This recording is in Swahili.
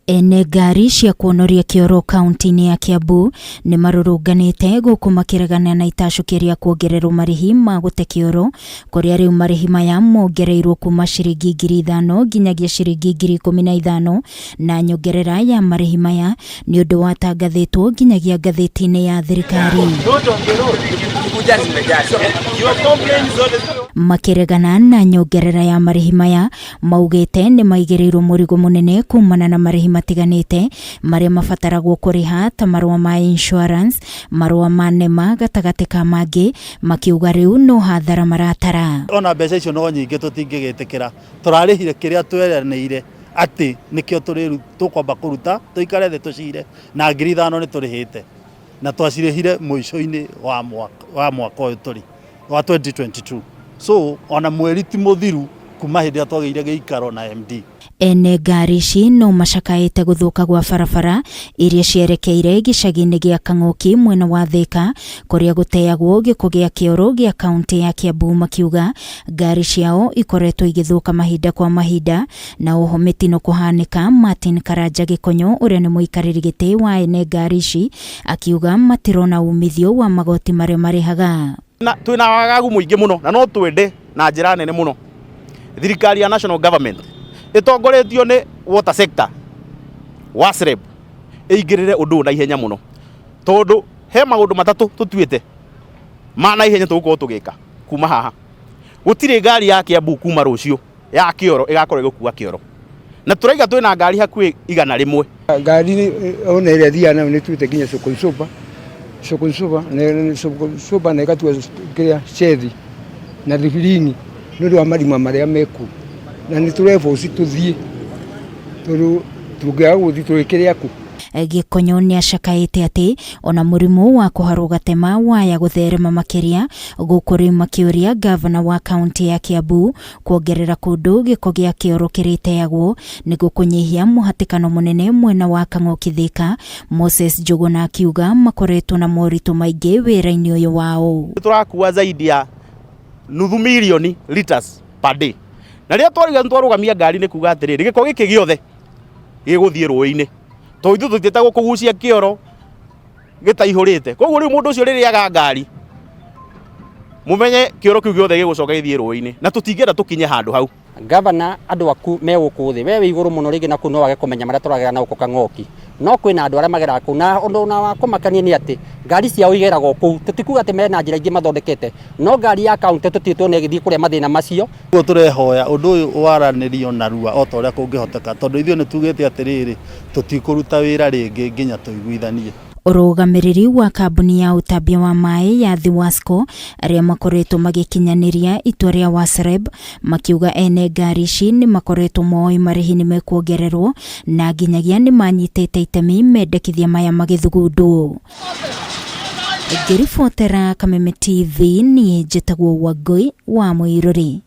Ene ngari cia kuonoria kioro kaunti-ini ya Kiambu ni marurunganite guku makiregana na itacukiria kuongererwo marihi ma gute kioro kuria riu marihi maya mongereirwo kuma ciringi 5,000 nginyagia ciringi 15,000 na nyongerera ya marihi maya ni undu watangathitwo nginyagia ngathiti-ini ya thirikari. Makiregana na nyongerera ya marihi maya maugite ni maigirirwo murigo munene kumana na marihi matiganite maria mabataragwo kuriha ta marua ma insurance, marua ma nema gatagati ka mangi, makiuga riu no hathara maratara. Ona mbeca icio no nyingi tutingigitikira, turarihire kiria tweranĩire ati nikio tukwamba kuruta tuikare thi tucire na 5,000 ni turihite na twacirihire muico-ini wa mwaka uyu turi wa 2022. So ona mweri ti muthiru kuma hindi atwageire giikaro na MD. Ene ngari ici no macakaite guthuka gwa barabara iria cierekeire gicagi-ini gia Kang'oki mwena wa Thika kuria guteagwo giko gia kioro gia kaunti ya Kiambu, makiuga ngari ciao ikoretwo igithuka mahinda kwa mahinda na oho mitino kuhanika. Martin Karanja Gikonyo uria ni muikariri giti wa ene ngari ici akiuga matirona umithio wa magoti maria marihaga. Twina wagagu muingi muno na no twende na njira nene muno thirikari ya national government itongoretio ni water sector WASREB igirire undu na ihenya muno tondu he maundu matatu tutuite mana ihenya tugukorwo tugika kuma haha. Gutire ngari ya Kiambu kuma rucio ya kioro igakorwo igukua kioro na turaiga twina ngari hakui 100 ngari ona ile thiana ni tuite nginya sokonsuba na ikatu kia shethi na thibirini nuri wa marima maria meku na ni turevo uci tuthie tungiaga guthi turikiria ku. Gikonyo ni acakaite ati ona murimu wa kuharwo gatema waya gutherema makiria gukuri makiuria gavana wa kaunti ya Kiambu kuongerera kundu giko gia kioro kiriteagwo niguo kunyihia muhatikano munene mwena wa Kang'oki Thika. Moses Njuguna akiuga makoretwo na moritu maingi wira-ini uyu wao. Turakuwa zaidi ya 500,000 liters per day na ria twarugamia ngari ni kuga atiriri giko giki giothe giguthie rũĩ-inĩ to ithu tutitagwo kugucia kioro gitaihurite. Koguo riu mundu ucio ririaga ngari mumenye kioro kiu giothe gigucoka githie rũĩ-inĩ na tutingenda tukinye handu hau. Gavana andu aku me gukuthi we iguru muno rigi na kuno wage kumenya maria turagera na uko Kang'oki no kwina andu aria magera ku na undu na wakumakania ni ati ngari ciao igeraga ku tutikuga ati mena njira ingi mathondekete no ngari ya kaunti tutitwo ne githii kuria mathina macio. Turehoya undu uyu waranirio narua o ta uria kungihoteka tondu ithio ni tugite atiriri tutikuruta wira ringi nginya tuiguithanie. Urugamiriri wa kambuni ya utambia wa mai ya Thiwasco aria makoretwo magikinyaniria itua ria WASREB makiuga ene ngari ici ni makoretwo moi marihi ni mekuongererwo na nginyagia ni manyitete itemi mendekithia maya magithugundu. Ngiribotera Kameme TV ni njitagwo Wangui wa Muiruri.